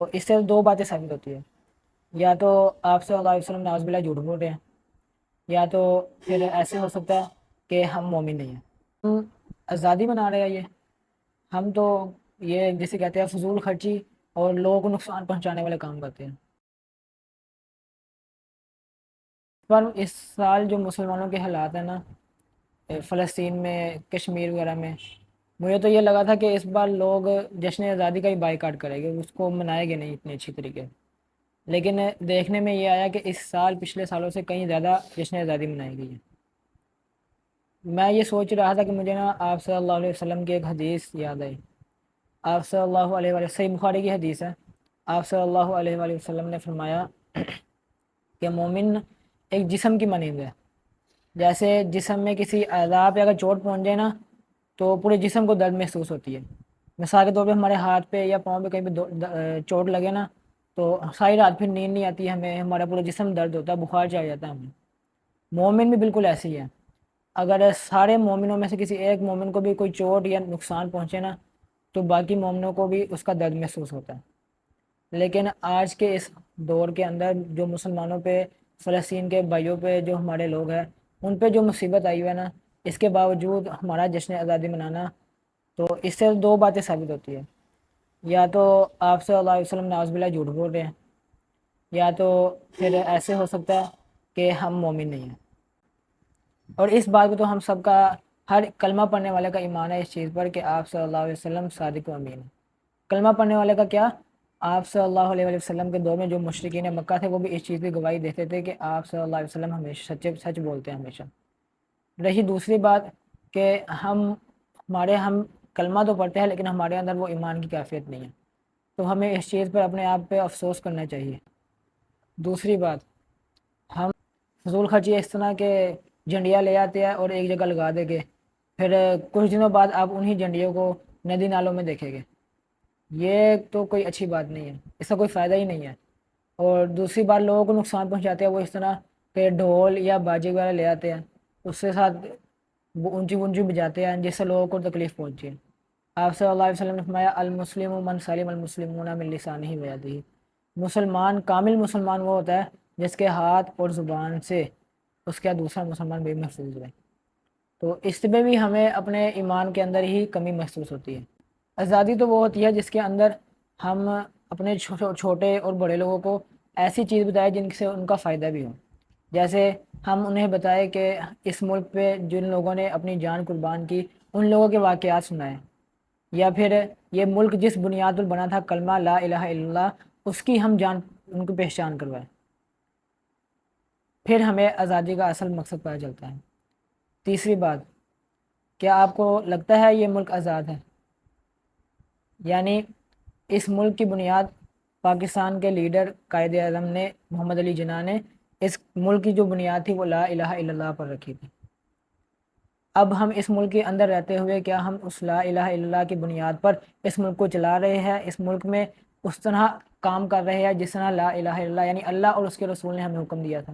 تو اس سے دو باتیں ثابت ہوتی ہیں، یا تو آپ صلی اللہ علیہ وسلم نعوذ باللہ جھوٹ بول رہے ہیں، یا تو پھر ایسے ہو سکتا ہے کہ ہم مومن نہیں ہیں، ہم آزادی بنا رہے ہیں ہم تو یہ جسے کہتے ہیں فضول خرچی اور لوگوں کو نقصان پہنچانے والے کام کرتے ہیں۔ پر اس سال جو مسلمانوں کے حالات ہیں نا، فلسطین میں، کشمیر وغیرہ میں، مجھے تو یہ لگا تھا کہ اس بار لوگ جشن آزادی کا ہی بائیکاٹ کریں گے، اس کو منائیں گے نہیں اتنے اچھی طریقے، لیکن دیکھنے میں یہ آیا کہ اس سال پچھلے سالوں سے کہیں زیادہ جشن آزادی منائی گئی ہے۔ میں یہ سوچ رہا تھا کہ مجھے نا آپ صلی اللہ علیہ وسلم کی ایک حدیث یاد آئی۔ آپ صلی اللہ علیہ وسلم، صحیح بخاری کی حدیث ہے، آپ صلی اللہ علیہ وآلہ وسلم نے فرمایا کہ مومن ایک جسم کی مانند ہے، جیسے جسم میں کسی اعضاء پہ اگر چوٹ پہنچ جائے نا تو پورے جسم کو درد محسوس ہوتی ہے۔ مثال کے طور پہ ہمارے ہاتھ پہ یا پاؤں پہ کہیں پہ چوٹ لگے نا تو ساری رات پھر نیند نہیں آتی ہمیں، ہمارا پورا جسم درد ہوتا ہے، بخار چڑھ جاتا ہے ہمیں۔ مومن بھی بالکل ایسے ہی ہے، اگر سارے مومنوں میں سے کسی ایک مومن کو بھی کوئی چوٹ یا نقصان پہنچے نا تو باقی مومنوں کو بھی اس کا درد محسوس ہوتا ہے۔ لیکن آج کے اس دور کے اندر جو مسلمانوں پہ، فلسطین کے بھائیوں پہ، جو ہمارے لوگ ہیں ان پہ جو مصیبت آئی ہوئی ہے نا، اس کے باوجود ہمارا جشن آزادی منانا، تو اس سے دو باتیں ثابت ہوتی ہیں، یا تو آپ صلی اللہ علیہ وسلم نعوذ باللہ جھوٹ بول رہے ہیں، یا تو پھر ایسے ہو سکتا ہے کہ ہم مومن نہیں ہیں۔ اور اس بات پہ تو ہم سب کا، ہر کلمہ پڑھنے والے کا ایمان ہے اس چیز پر کہ آپ صلی اللہ علیہ وسلم صادق و امین ہے۔ کلمہ پڑھنے والے کا کیا، آپ صلی اللہ علیہ وسلم کے دور میں جو مشرکین مکہ تھے وہ بھی اس چیز کی گواہی دیتے تھے کہ آپ صلی اللہ علیہ وسلم ہمیشہ سچ بولتے ہیں ہمیشہ۔ رہی دوسری بات کہ ہم کلمہ تو پڑھتے ہیں لیکن ہمارے اندر وہ ایمان کی کیفیت نہیں ہے، تو ہمیں اس چیز پر اپنے آپ پہ افسوس کرنا چاہیے۔ دوسری بات، ہم فضول خرچی اس طرح کے جھنڈیاں لے آتے ہیں اور ایک جگہ لگا دیں گے، پھر کچھ دنوں بعد آپ انہی جھنڈیوں کو ندی نالوں میں دیکھیں گے، یہ تو کوئی اچھی بات نہیں ہے، اس کا کوئی فائدہ ہی نہیں ہے۔ اور دوسری بات، لوگوں کو نقصان پہنچاتے ہیں وہ اس طرح کہ ڈھول یا باجے وغیرہ لے آتے ہیں، اس کے ساتھ وہ اونچی اونچی بجاتے ہیں جس سے لوگوں کو تکلیف پہنچی ہے۔ آپ صلی اللہ علیہ وسلم نے فرمایا المسلم من سلم المسلمون من لسانہ و یدہ، مسلمان، کامل مسلمان وہ ہوتا ہے جس کے ہاتھ اور زبان سے اس کا دوسرا مسلمان بھی محفوظ رہے۔ تو اس میں بھی ہمیں اپنے ایمان کے اندر ہی کمی محسوس ہوتی ہے۔ آزادی تو وہ ہوتی ہے جس کے اندر ہم اپنے چھوٹے اور بڑے لوگوں کو ایسی چیز بتائیں جن سے ان کا فائدہ بھی ہو، جیسے ہم انہیں بتائیں کہ اس ملک پہ جن لوگوں نے اپنی جان قربان کی ان لوگوں کے واقعات سنائیں، یا پھر یہ ملک جس بنیاد پر بنا تھا کلمہ لا الہ الا اللہ، اس کی ہم ان کو پہچان کروائیں، پھر ہمیں آزادی کا اصل مقصد پتہ چلتا ہے۔ تیسری بات، کیا آپ کو لگتا ہے یہ ملک آزاد ہے؟ یعنی اس ملک کی بنیاد پاکستان کے لیڈر قائد اعظم نے، محمد علی جناح نے، اس ملک کی جو بنیاد تھی وہ لا الہ الا اللہ پر رکھی تھی۔ اب ہم اس ملک کے اندر رہتے ہوئے کیا ہم اس لا الہ الا اللہ کی بنیاد پر اس ملک کو چلا رہے ہیں، اس ملک میں اس طرح کام کر رہے ہیں جس طرح لا الہ الا اللہ یعنی اللہ اور اس کے رسول نے ہمیں حکم دیا تھا؟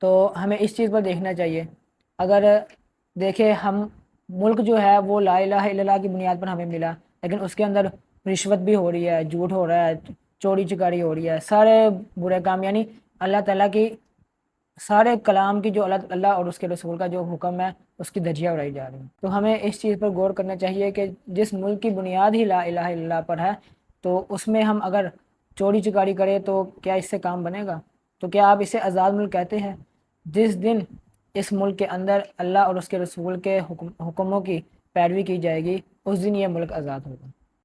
تو ہمیں اس چیز پر دیکھنا چاہیے۔ اگر دیکھیں ہم، ملک جو ہے وہ لا الہ الا اللہ کی بنیاد پر ہمیں ملا، لیکن اس کے اندر رشوت بھی ہو رہی ہے، جھوٹ ہو رہا ہے، چوری چکاری ہو رہی ہے، سارے برے کام، یعنی اللہ تعالیٰ کی سارے کلام کی جو اللہ اور اس کے رسول کا جو حکم ہے اس کی دھجیاں اڑائی جا رہی ہیں۔ تو ہمیں اس چیز پر غور کرنا چاہیے کہ جس ملک کی بنیاد ہی لا الہ الا اللہ پر ہے، تو اس میں ہم اگر چوری چکاری کریں تو کیا اس سے کام بنے گا؟ تو کیا آپ اسے آزاد ملک کہتے ہیں؟ جس دن اس ملک کے اندر اللہ اور اس کے رسول کے حکموں کی پیروی کی جائے گی اس دن یہ ملک آزاد ہوگا۔